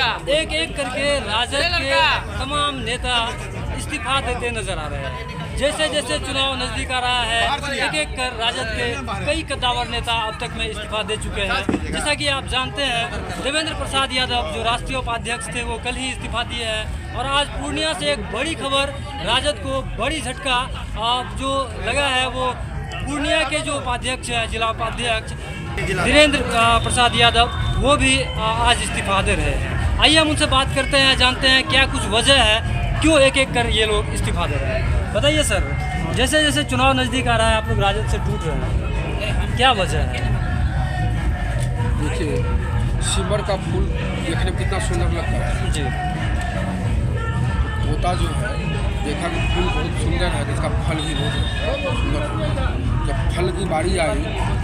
एक एक करके राजद के तमाम नेता इस्तीफा देते नजर आ रहे हैं। जैसे जैसे चुनाव नजदीक आ रहा है, एक एक कर राजद के कई कद्दावर नेता अब तक में इस्तीफा दे चुके हैं। जैसा कि आप जानते हैं, देवेंद्र प्रसाद यादव जो राष्ट्रीय उपाध्यक्ष थे वो कल ही इस्तीफा दिए हैं। और आज पूर्णिया से एक बड़ी खबर, राजद को बड़ी झटका जो लगा है वो पूर्णिया के जो उपाध्यक्ष हैं, जिला उपाध्यक्ष धीरेन्द्र प्रसाद यादव, वो भी आज इस्तीफा दे रहे हैं। आइए हम उनसे बात करते हैं, जानते हैं क्या कुछ वजह है, क्यों एक एक कर ये लोग इस्तीफा दे रहे हैं। बताइए सर, जैसे जैसे चुनाव नज़दीक आ रहा है आप लोग राजद से टूट रहे हैं, क्या वजह है? देखिए, सिमर का फूल देखने में कितना सुंदर लगता है जी। तोता जो है, देखा कि फूल बहुत सुंदर है, इसका फल भी बहुत सुंदर है। जब फल की बारी आई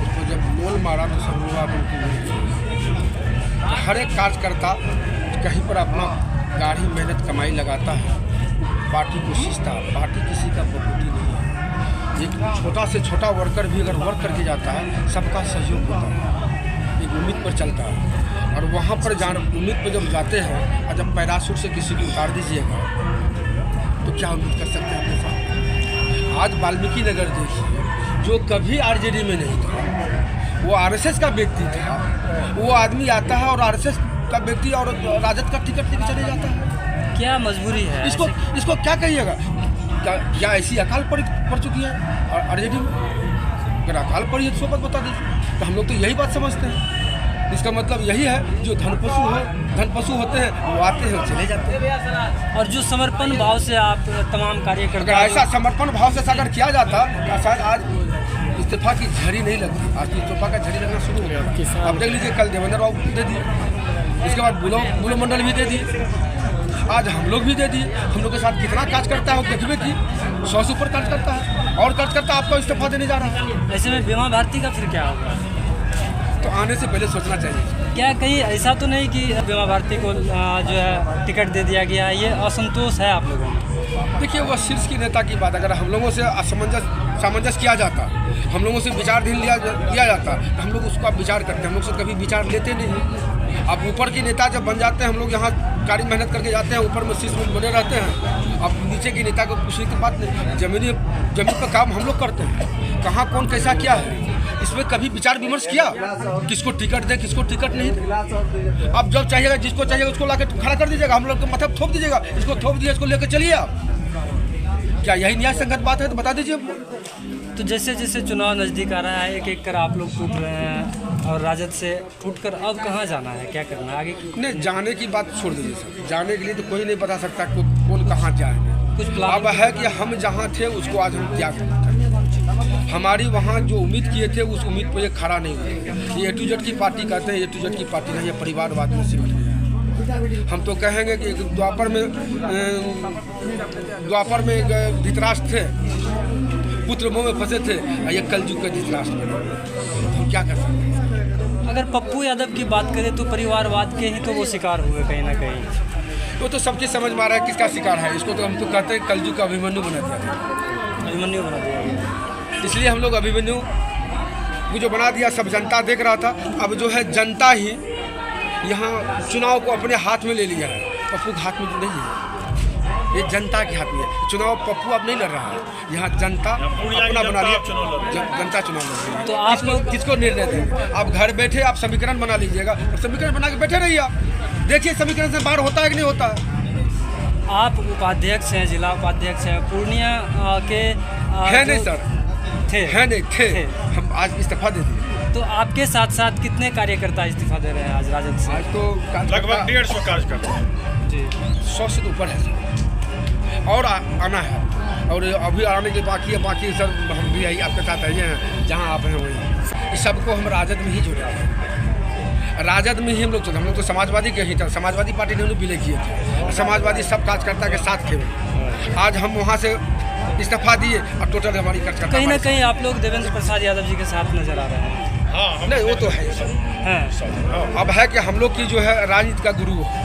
तो जब मोल मारा तो सब हुआ तो हर एक कार्यकर्ता कहीं पर अपना गाढ़ी मेहनत कमाई लगाता है, पार्टी को सींचता है। पार्टी किसी का बबूती नहीं है। एक छोटा से छोटा वर्कर भी अगर वर्क करके जाता है, सबका सहयोग होता है, एक उम्मीद पर चलता है। और वहाँ पर उम्मीद पर जब जाते हैं और जब पैराशूट से किसी को उतार दीजिएगा तो क्या उम्मीद कर सकते हैं अपने साथ। आज वाल्मीकि नगर देखिए, जो कभी आरजेडी में नहीं था, वो आरएसएस का व्यक्ति था, वो आदमी आता है और आरएसएस का व्यक्ति और राजद का टिकट लेकर चले जाता है। क्या मजबूरी है? इसको क्या कहिएगा? क्या ऐसी अकाल पड़ चुकी है आरजेडी में? अगर अकाल पड़ी है तो सोबत बता दीजिए। तो हम लोग तो यही बात समझते हैं। इसका मतलब यही है, जो धन पशु होते हैं वो आते हैं चले जाते हैं। और जो समर्पण भाव से आप तमाम कार्य करते हैं, अगर ऐसा समर्पण भाव से अगर किया जाता तो शायद आज इस्तीफा की झड़ी नहीं लगती। आज तो इस्तीफा का झड़ी लगना शुरू हो गया। अब देख लीजिए, कल देवेंद्र बाबू दे दिए, इसके बाद बुलो मंडल भी दे दिए, आज हम लोग भी दे दिए। हम लोग के साथ कितना कार्य करता है देखिए कि 100 से ऊपर कार्य करता है, और कार्य करता आपको इस्तीफा देने जा रहा है। ऐसे में बीमा भारती का फिर क्या होगा? तो आने से पहले सोचना चाहिए। क्या कहीं ऐसा तो नहीं कि बीमा भारती को जो है टिकट दे दिया गया है, ये असंतोष है आप लोगों में? देखिए, वह शीर्ष की नेता की बात, अगर हम लोगों से सामंजस्य किया जाता, हम लोगों से विचारधीन लिया जाता, तो हम लोग उसका विचार करते। हम लोग से कभी विचार लेते नहीं। अब ऊपर के नेता जब बन जाते हैं, हम लोग यहाँ कारी मेहनत करके जाते हैं, ऊपर में शीर्ष में बने रहते हैं। अब नीचे के नेता को पूछने की बात नहीं, जमीन पर काम हम लोग करते हैं। कहाँ कौन कैसा क्या है, इसमें कभी विचार विमर्श किया? किसको टिकट दे, किसको टिकट नहीं दे? अब जब चाहिएगा, जिसको चाहिएगा उसको लाके खड़ा कर दीजिएगा, हम लोग को मतलब थोप दीजिएगा, इसको थोप दिया, इसको लेकर चलिए आप। क्या यही न्याय संगत बात है? तो बता दीजिए हमको। तो जैसे जैसे चुनाव नज़दीक आ रहा है, एक एक कर आप लोग टूट रहे हैं, और राजद से टूटकर अब कहाँ जाना है, क्या करना है आगे? नहीं, जाने की बात छोड़ दीजिए सर। जाने के लिए तो कोई नहीं बता सकता कौन कहाँ जाएंगे। कुछ प्लान अब है कि हम जहाँ थे उसको आज हम त्याग करें। हमारी वहाँ जो उम्मीद किए थे उस उम्मीद पर ये खड़ा नहीं हुआ। ये A to Z की पार्टी कहते हैं, A to Z की पार्टी नहीं, ये परिवारवाद में सिमट गया। हम तो कहेंगे कि द्वापर में धृतराष्ट्र थे, पुत्र मोह में फंसे थे, ये कलयुग का धृतराष्ट्र बने। हम क्या कर सकते हैं? अगर पप्पू यादव की बात करें तो परिवारवाद के ही तो वो शिकार हुए कहीं ना कहीं। वो तो सबके समझ में आ रहा है किसका शिकार है। इसको तो हम तो कहते हैं कलयुग का अभिमन्यु बना दिया। अभिमन्यु बना दिया, इसलिए हम लोग अभिमन्यु को जो बना दिया, सब जनता देख रहा था। अब जो है जनता ही यहाँ चुनाव को अपने हाथ में ले लिया है। पप्पू के हाथ में तो नहीं है, ये जनता के हाथ में है। चुनाव पप्पू अब नहीं लड़ रहा है, यहाँ जनता अपना बना लिया, जनता चुनाव लड़ रही है। तो आप लोग किसको निर्णय देंगे? आप घर बैठे आप समीकरण बना लीजिएगा, समीकरण बना के बैठे रहिए। आप देखिए समीकरण से बाहर होता है कि नहीं होता है। आप उपाध्यक्ष हैं, जिला उपाध्यक्ष हैं पूर्णिया के है नहीं सर, थे। हम आज इस्तीफा दे दिए। तो आपके साथ साथ कितने कार्यकर्ता इस्तीफा दे रहे हैं आज राजद से? आज तो लगभग 150 कार्यकर्ता जी, 100 से ऊपर है और आना है। और अभी आने के बाकी सर हम भी यही आपके साथ आइए हैं, जहाँ आप हैं वहीं। इस सबको हम राजद में ही जोड़े हैं, राजद में ही हम लोग तो समाजवादी के ही थे। समाजवादी पार्टी ने उन्हें विलय किए थे, समाजवादी सब कार्यकर्ता के साथ थे। आज हम वहाँ से इस्तीफा दिए और टोटल हमारी कार्यकर्ता कहीं ना कहीं आप लोग देवेंद्र प्रसाद यादव जी के साथ नजर आ रहे हैं। हाँ, नहीं वो तो है हैं। अब है कि हम लोग की जो है राजनीति का गुरु है।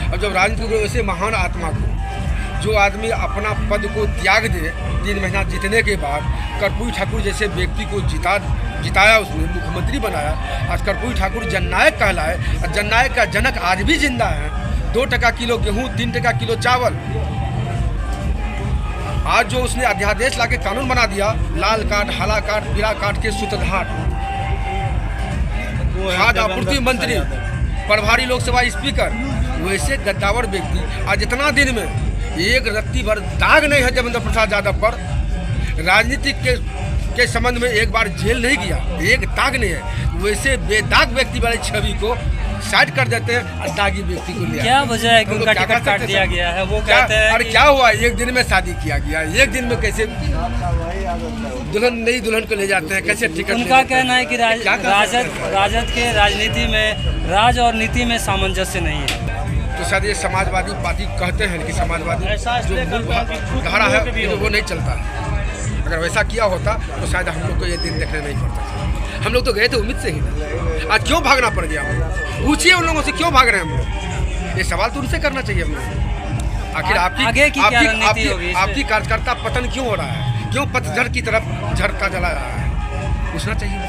अब जब राजनीति का गुरु ऐसे महान आत्मा को जो आदमी अपना पद को त्याग दे 3 महीना जीतने के बाद, कर्पूरी ठाकुर जैसे व्यक्ति को जिताया, उसने मुख्यमंत्री बनाया। आज कर्पूरी ठाकुर जननायक कहलाए, और जननायक का जनक आज भी जिंदा है। 2 टका किलो गेहूँ, 3 टका किलो चावल। आज जो उसने अध्यादेश लाके कानून बना दिया, लाल कार्ड, हरा कार्ड, पीला कार्ड के सूत्रधार, खाद्य आपूर्ति मंत्री, प्रभारी लोकसभा स्पीकर, वैसे गद्दावर व्यक्ति आज इतना दिन में एक रत्ती भर दाग नहीं है देवेंद्र प्रसाद यादव पर। राजनीति के संबंध में एक बार जेल नहीं गया, एक दाग नहीं है। वैसे बेदाग व्यक्ति वाली छवि को साइड कर देते हैं और दागी व्यक्ति को लिया। क्या वजह है कि उनका टिकट काट दिया गया है? वो कहते हैं और क्या हुआ, एक दिन में शादी किया गया, एक दिन में कैसे नई दुल्हन को ले जाते हैं, कैसे टिकट? उनका कहना है कि राजद के राजनीति में राज और नीति में सामंजस्य नहीं है। तो शायद ये समाजवादी पार्टी कहते हैं कि समाजवादी जो मूल धारा है वो नहीं चलता है। अगर वैसा किया होता तो शायद हम लोग को ये दिन देखने नहीं पड़ता। हम लोग तो गए थे उम्मीद से ही। आज क्यों भागना पड़ गया? पूछिए उन लोगों से, क्यों भाग रहे हैं हम लोग? ये सवाल तो उनसे करना चाहिए हम लोग। आखिर आपकी कार्यकर्ता पतन क्यों हो रहा है? क्यों पतझड़ की तरफ झड़ता चला रहा है? पूछना चाहिए।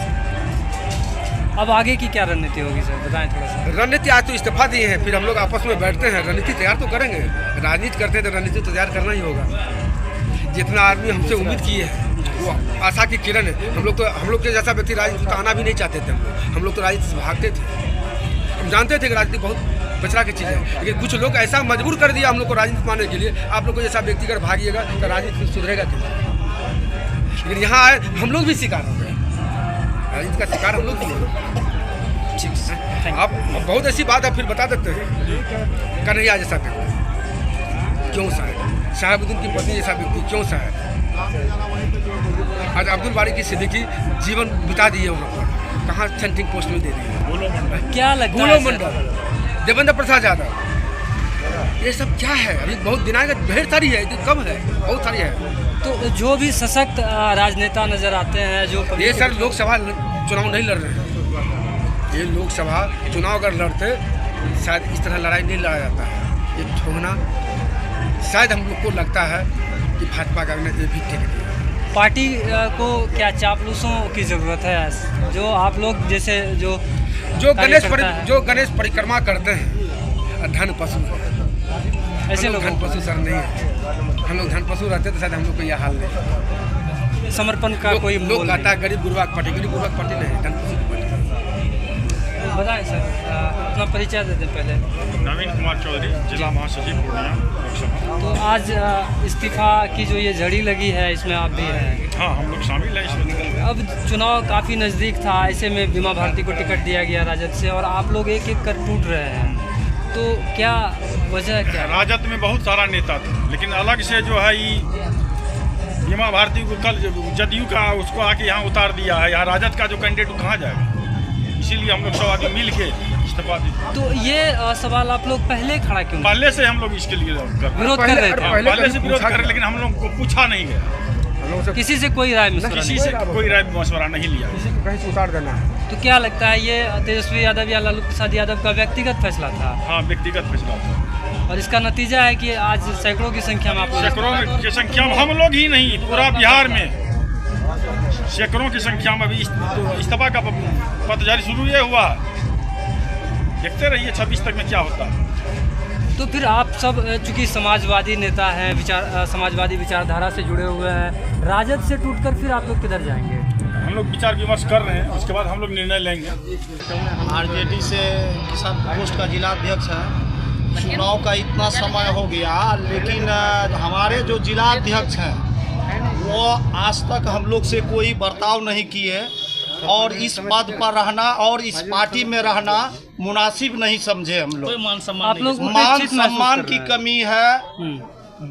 अब आगे की क्या रणनीति होगी सर, बताएं थोड़ा सा। रणनीति आज तो इस्तीफा दिए हैं, फिर हम लोग आपस में बैठते हैं, रणनीति तैयार तो करेंगे। राजनीति करते हैं तो रणनीति तो तैयार करना ही होगा। जितना आदमी हमसे उम्मीद किए हैं वो आशा की किरण है। हम लोग के जैसा व्यक्ति राजनीति में आना भी नहीं चाहते थे। हम लोग तो राजनीति से भागते थे। हम जानते थे कि राजनीति बहुत बचरा की चीज़ है, लेकिन कुछ लोग ऐसा मजबूर कर दिया हम लोग को राजनीति मानने के लिए। आप लोग को जैसा व्यक्ति अगर भागिएगा तो राजनीति सुधरेगा क्यों? लेकिन यहाँ आए हम लोग भी शिकार हो गए, राजनीति का शिकार हम लोग भी हैं। आप बहुत ऐसी बात है, फिर बता देते हैं। कन्हैया जैसा व्यक्ति क्यों सा है? शहाबुद्दीन की पत्नी जैसा व्यक्ति क्यों सा है? आज अब्दुल बारी की सिद्दीकी जीवन बिता दिए वहाँ पर, कहाँ सेंटिंग पोस्ट में दे दिए। क्या लगता है? मंडल, देवेंद्र प्रसाद यादव, ये सब क्या है? अभी बहुत दिनागत ढेर सारी है, कम है, बहुत सारी है। तो जो भी सशक्त राजनेता नजर आते हैं, जो ये सर लोकसभा चुनाव नहीं लड़ रहे हैं। ये लोकसभा चुनाव अगर लड़ते शायद इस तरह लड़ाई नहीं लड़ा जाता है। ये ठोकना शायद हम लोग को लगता है कि भाजपा का ये भी टिकट। पार्टी को क्या चापलूसों की ज़रूरत है? जो आप लोग जैसे जो गणेश परिक्रमा करते हैं, धन पशु ऐसे लोग धन पशु सर नहीं है। हम लोग धन पशु रहते तो शायद हम लोग को यह हाल नहीं। समर्पण का कोई लोग कहता है गरीब गुरबाग पार्टी नहीं, धन पशु की पार्टी। बताएं सर, अपना परिचय दे दें पहले। नवीन कुमार चौधरी, जिला महासचिव पूर्णिया लोकसभा। तो आज इस्तीफा की जो ये झड़ी लगी है, इसमें आप भी हैं? हाँ, हम लोग शामिल हैं इसमें। अब चुनाव काफ़ी नज़दीक था, ऐसे में बीमा भारती को टिकट दिया गया राजद से, और आप लोग एक एक कर टूट रहे हैं। तो क्या वजह क्या? राजद में बहुत सारा नेता था, लेकिन अलग से जो है ये बीमा भारती को कल जदयू का उसको आके यहाँ उतार दिया है। यहाँ राजद का जो कैंडिडेट कहाँ जाएगा? इसीलिए हम लोग सब आदमी मिल के इस्तीफा दी। तो ये सवाल आप लोग पहले खड़ा क्यों? पहले से हम लोग इसके लिए विरोध कर रहे थे। पहले से विरोध कर रहे, लेकिन हम लोग को पूछा नहीं गया, किसी से कोई राय मशवरा नहीं लिया, किसी को कहीं से उतार देना है। तो क्या लगता है ये तेजस्वी यादव या लालू प्रसाद यादव का व्यक्तिगत फैसला था? हाँ, व्यक्तिगत फैसला था, और इसका नतीजा है कि आज सैकड़ों की संख्या में हम लोग ही नहीं, पूरा बिहार में सैकड़ों की संख्या में अभी इस्तीफा का पतझड़ शुरू ये हुआ। देखते रहिए 26 तक में क्या होता है। तो फिर आप सब चूंकि समाजवादी नेता हैं, समाजवादी विचारधारा से जुड़े हुए हैं, राजद से टूटकर फिर आप लोग किधर जाएंगे? हम लोग विचार विमर्श कर रहे हैं, उसके बाद हम लोग निर्णय लेंगे। आरजेडी से किसान प्रकोष्ठ का जिला अध्यक्ष है। चुनाव का इतना समय हो गया, लेकिन हमारे जो जिला अध्यक्ष हैं वो आज तक हम लोग से कोई बर्ताव नहीं किए, और इस पद पर रहना और इस पार्टी में रहना मुनासिब नहीं समझे हम लोग। मान सम्मान की कमी है,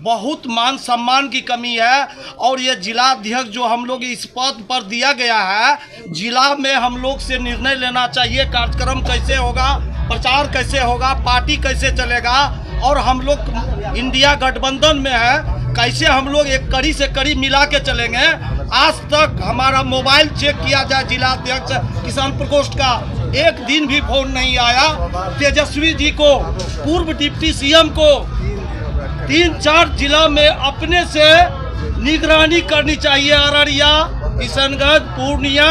बहुत मान सम्मान की कमी है। और ये जिला अध्यक्ष जो हम लोग इस पद पर दिया गया है, जिला में हम लोग से निर्णय लेना चाहिए, कार्यक्रम कैसे होगा, प्रचार कैसे होगा, पार्टी कैसे चलेगा, और हम लोग इंडिया गठबंधन में है, कैसे हम लोग एक कड़ी से कड़ी मिला के चलेंगे। आज तक हमारा मोबाइल चेक किया जाए, जिला अध्यक्ष किसान प्रकोष्ठ का एक दिन भी फोन नहीं आया। तेजस्वी जी को, पूर्व डिप्टी सीएम को 3-4 जिला में अपने से निगरानी करनी चाहिए। अररिया, किशनगंज, पूर्णिया,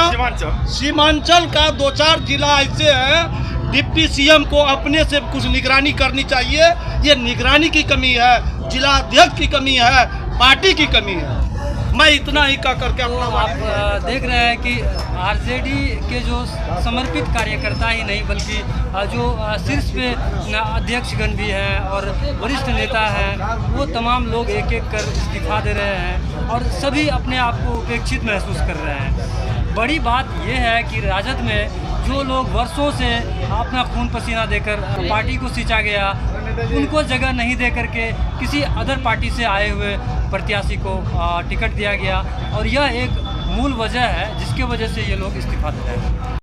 सीमांचल का 2-4 जिला ऐसे हैं, डिप्टी सीएम को अपने से कुछ निगरानी करनी चाहिए। ये निगरानी की कमी है, जिला अध्यक्ष की कमी है, पार्टी की कमी है। मैं इतना ही कह करके अपना आप देख रहे हैं कि आरजेडी के जो समर्पित कार्यकर्ता ही नहीं बल्कि जो शीर्ष पे अध्यक्षगण भी हैं और वरिष्ठ नेता हैं, वो तमाम लोग एक एक कर इस्तीफा दे रहे हैं और सभी अपने आप को उपेक्षित महसूस कर रहे हैं। बड़ी बात यह है कि राजद में जो लोग वर्षों से अपना खून पसीना देकर पार्टी को सिंचा गया, उनको जगह नहीं दे करके किसी अदर पार्टी से आए हुए प्रत्याशी को टिकट दिया गया और यह एक मूल वजह है जिसके वजह से ये लोग इस्तीफा दे रहे हैं।